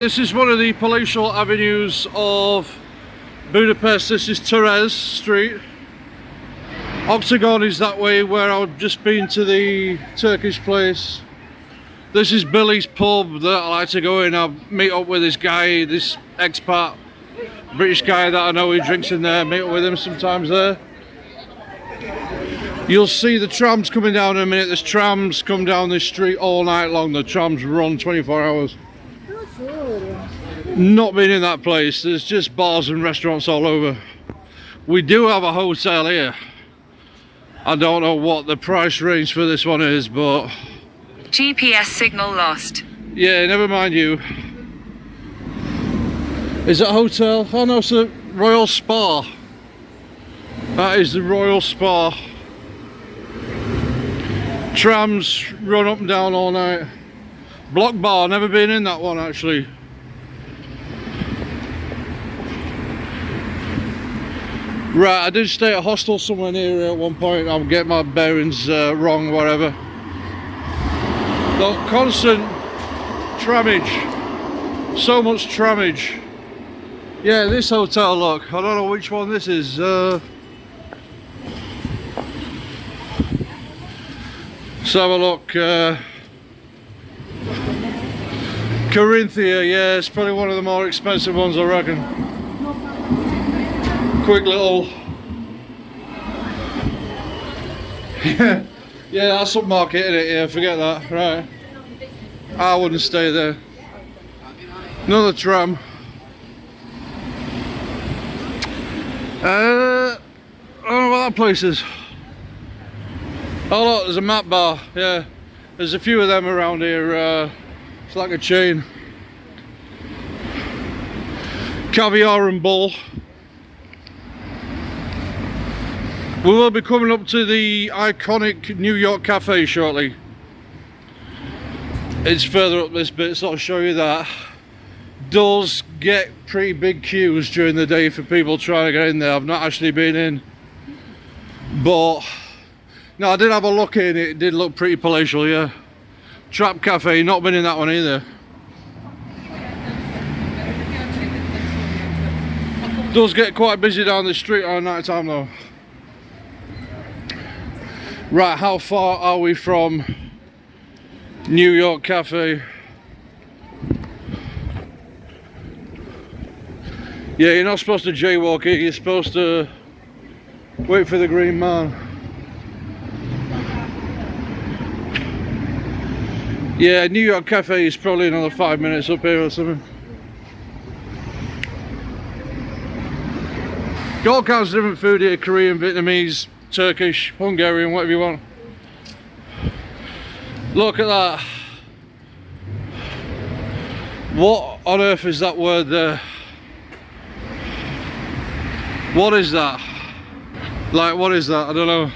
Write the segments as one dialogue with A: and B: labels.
A: This is one of the palatial avenues of Budapest. This is Terez Street. Octagon is that way, where I've just been to the Turkish place. This is Billy's pub that I like to go in. I meet up with this guy, this expat British guy that I know, he drinks in there. Meet up with him sometimes there. You'll see the trams coming down in a minute. There's trams come down this street all night long. The trams run 24 hours. Not been in that place. There's just bars and restaurants all over. We do have a hotel here. I don't know what the price range for this one is, but
B: GPS signal lost.
A: yeah, never mind you. Is it a hotel? Oh no, it's a Royal Spa. That is the Royal Spa. Trams run up and down all night. Block bar, never been in that one actually. Right, I did stay at a hostel somewhere near here at one point. I'll get my bearings wrong, whatever. The constant trammage. So much trammage. Yeah, this hotel, look. I don't know which one this is. Let's have a look. Corinthia, yeah, it's probably one of the more expensive ones, I reckon. Quick little yeah, that's upmarket, isn't it? Yeah, forget that. Right, I wouldn't stay there. Another tram. I don't know what that place is. Oh look, there's a map bar. Yeah, there's a few of them around here. It's like a chain. Caviar and Bull. We will be coming up to the iconic New York Cafe shortly. It's further up this bit, so I'll show you that. Does get pretty big queues during the day for people trying to get in there. I've not actually been in, but no, I did have a look in. It did look pretty palatial, yeah. Trap Cafe, not been in that one either. Does get quite busy down the street at night time though. Right, how far are we from New York Cafe? Yeah, you're not supposed to jaywalk here, you're supposed to wait for the green man. Yeah, New York Cafe is probably another 5 minutes up here or something. Got all kinds of different food here, Korean, Vietnamese, Turkish, Hungarian, whatever you want. Look at that. What on earth is that word there? What is that? Like, what is that? I don't know.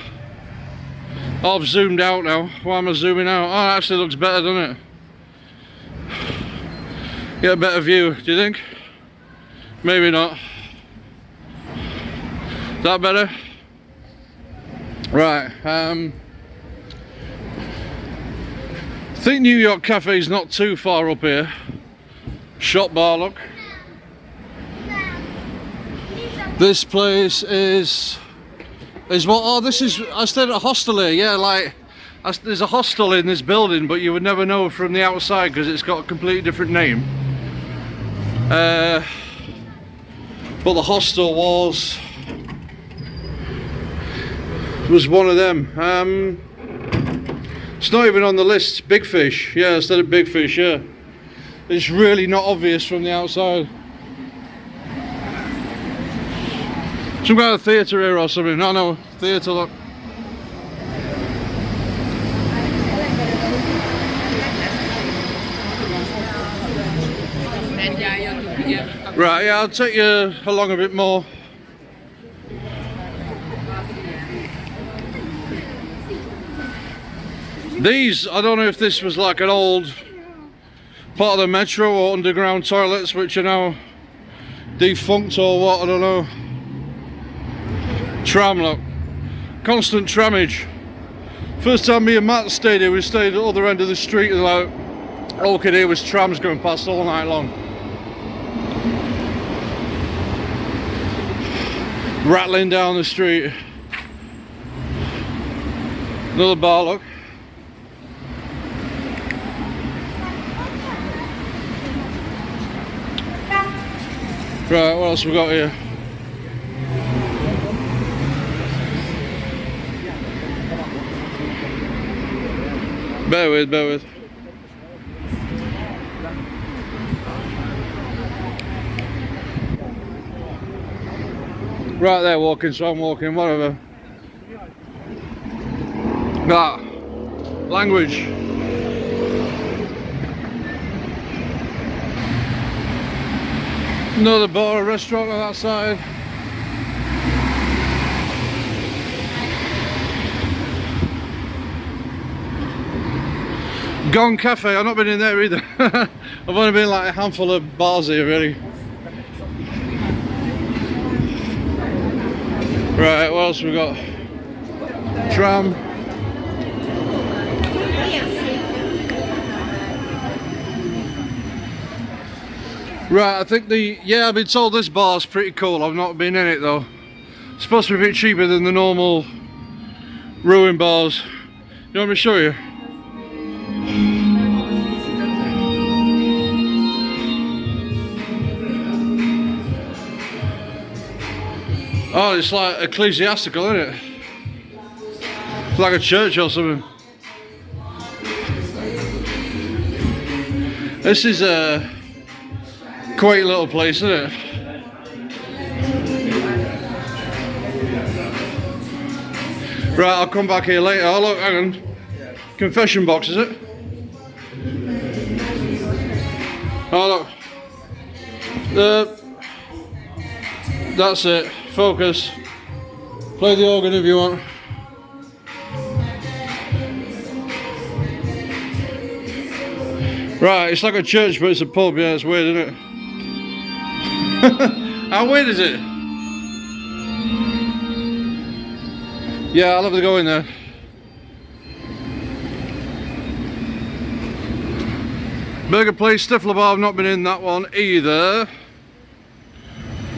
A: Oh, I've zoomed out now. Why am I zooming out? Oh, it actually looks better, doesn't it? Get a better view, do you think? Maybe not. Is that better? Right, I think New York Cafe is not too far up here. Shop bar, look. This place is what? Oh, this is, I stayed at a hostel here, yeah, like, there's a hostel in this building, but you would never know from the outside because it's got a completely different name. But the hostel was one of them. It's not even on the list. Big Fish, yeah, instead of Big Fish, yeah. It's really not obvious from the outside. Some kind of theatre here or something. No, theatre, look. Right, yeah, I'll take you along a bit more. These, I don't know if this was like an old part of the metro or underground toilets which are now defunct or what, I don't know. Tram, look. Constant trammage. First time me and Matt stayed here, we stayed at the other end of the street and like, all we could hear was trams going past all night long. rattling down the street. Another bar, look. Right, what else we got here? Bear with, bear with. Right, they're walking, so I'm walking, whatever. Ah, language. Another bar, a restaurant on that side. Gone Cafe, I've not been in there either. I've only been like a handful of bars here really. Right, what else we got? Tram. Right, I think I've been told this bar's pretty cool. I've not been in it though. It's supposed to be a bit cheaper than the normal ruin bars. You want me to show you? Oh, it's like ecclesiastical, isn't it? It's like a church or something. This is a quaint little place, isn't it? Right, I'll come back here later. Oh look, hang on. Confession box, is it? Oh look. That's it. Focus. Play the organ if you want. Right, it's like a church but it's a pub, yeah, it's weird, isn't it? How weird is it? Yeah, I'll have to go in there. Burger place, Stifler bar, I've not been in that one either.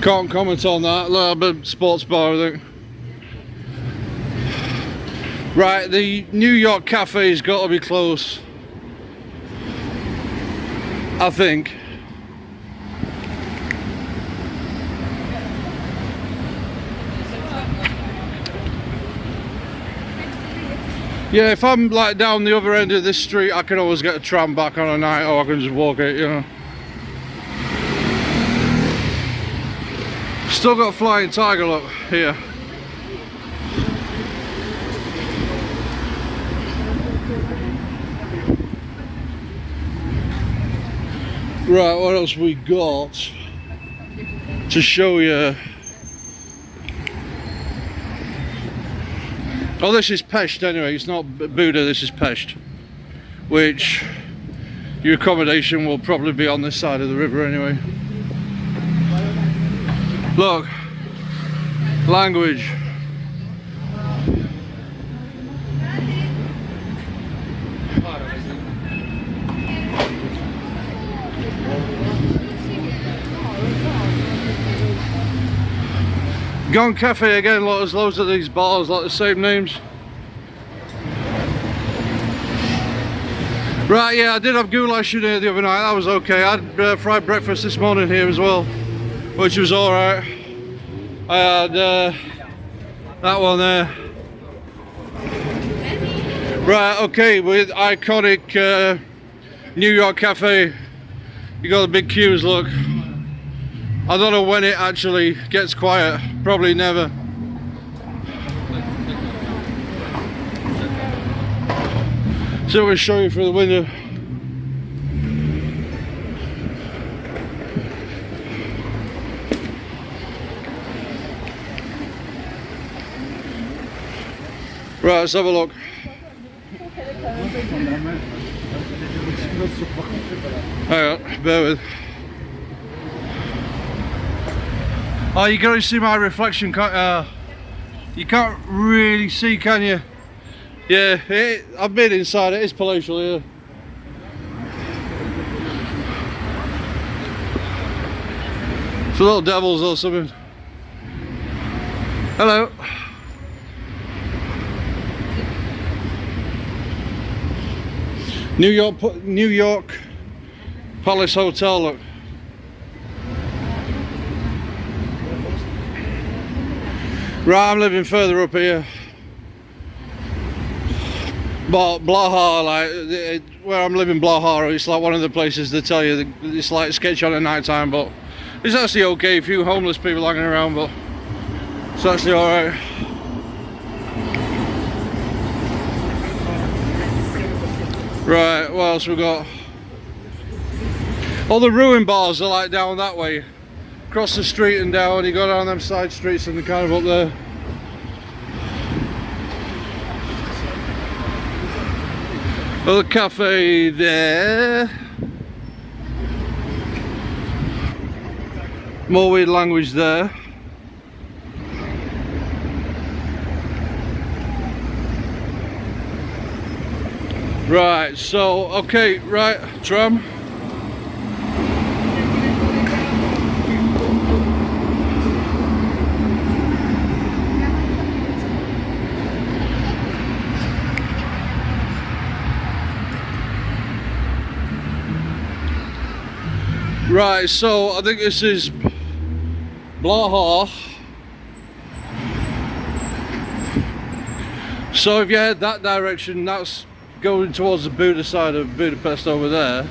A: Can't comment on that. A bit sports bar, I think. Right, the New York cafe's got to be close, I think. Yeah, if I'm like down the other end of this street, I can always get a tram back on a night, or I can just walk it, you know. Still got Flying Tiger, look, here. Right, what else we got to show you? Oh, this is Pest anyway, it's not Buda, this is Pest. Which, your accommodation will probably be on this side of the river anyway. Look, language. Gone Cafe again, there's loads of these bars, like the same names. Right, yeah, I did have goulash in here the other night, that was okay. I had fried breakfast this morning here as well, which was alright. I had that one there. Right, okay, with iconic New York Cafe, you got the big queues, look. I don't know when it actually gets quiet, probably never. So I'm going to show you through the window. Right, let's have a look. Hang on, bear with. Oh, you can only see my reflection, you can't really see, can you? Yeah, I've been inside, it is palatial here. It's a little devils or something. Hello. New York Palace Hotel, look. Right, I'm living further up here. But Blaha, like where I'm living, Blaha, it's like one of the places they tell you it's like sketch on at night time, but it's actually okay. A few homeless people hanging around, but it's actually alright. Right, what else we got? All the ruin bars are like down that way. Across the street and down, you go down them side streets and they're kind of up there. Another cafe there. More weird language there. Right, so, okay, right, tram. Right, so I think this is Blaha. So if you head that direction, that's going towards the Buda side of Budapest over there.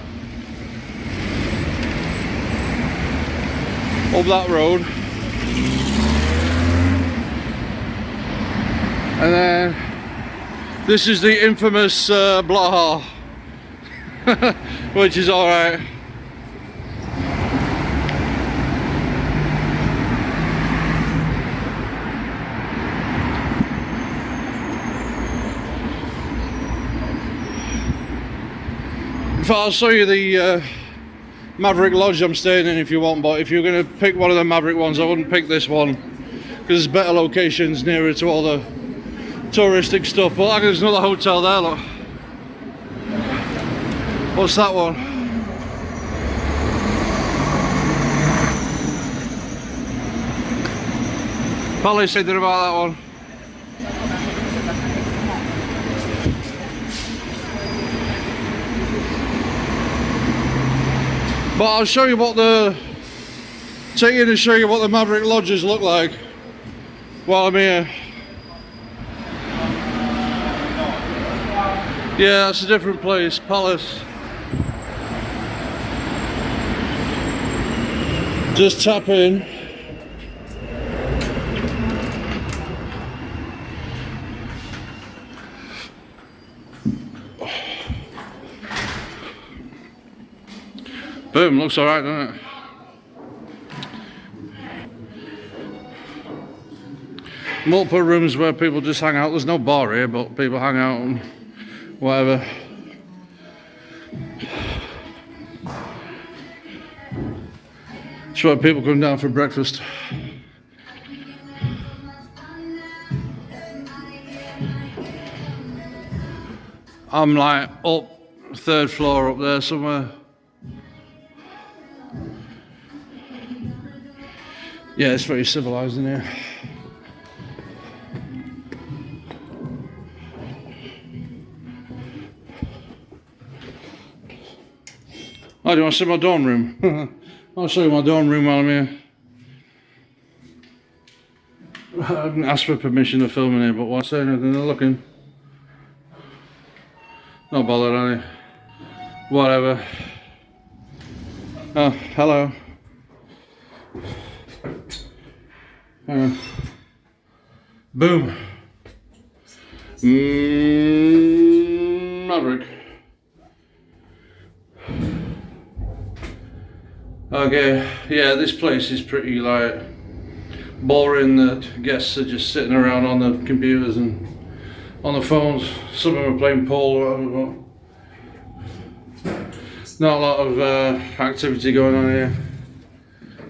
A: Up that road. And then this is the infamous Blaha, which is alright. In fact, I'll show you the Maverick Lodge I'm staying in if you want, but if you're going to pick one of the Maverick ones, I wouldn't pick this one because there's better locations nearer to all the touristic stuff. But there's another hotel there, look. What's that one? Palace, thinking about that one. But I'll show you what take you in and show you what the Maverick Lodges look like while I'm here. Yeah, that's a different place, Palace. Just tap in. Boom, looks alright, doesn't it? Multiple rooms where people just hang out. There's no bar here, but people hang out and whatever. It's where people come down for breakfast. I'm like up, third floor up there somewhere. Yeah, it's very civilized in here. Oh, do you want to see my dorm room? I'll show you my dorm room while I'm here. I didn't ask for permission to film in here, but why say anything? They're looking. Not bothered, are they? Whatever. Oh, hello. Boom. Maverick. Okay, yeah, this place is pretty like boring that guests are just sitting around on the computers and on the phones. Some of them are playing pool or whatever, but not a lot of activity going on here.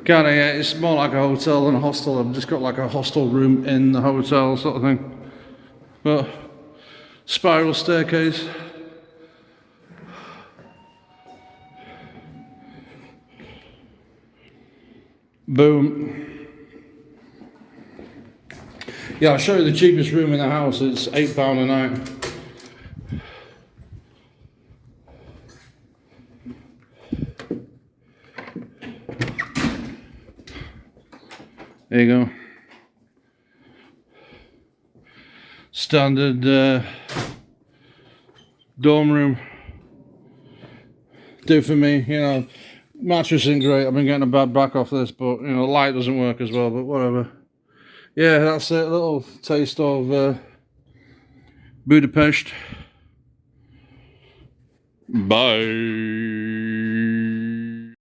A: Kinda, yeah, it's more like a hotel than a hostel. I've just got like a hostel room in the hotel sort of thing. But spiral staircase. Boom. Yeah, I'll show you the cheapest room in the house. It's £8 a night. There you go. Standard dorm room. Do for me, you know. Mattress isn't great. I've been getting a bad back off this, but you know, light doesn't work as well. But whatever. Yeah, that's it. A little taste of Budapest. Bye.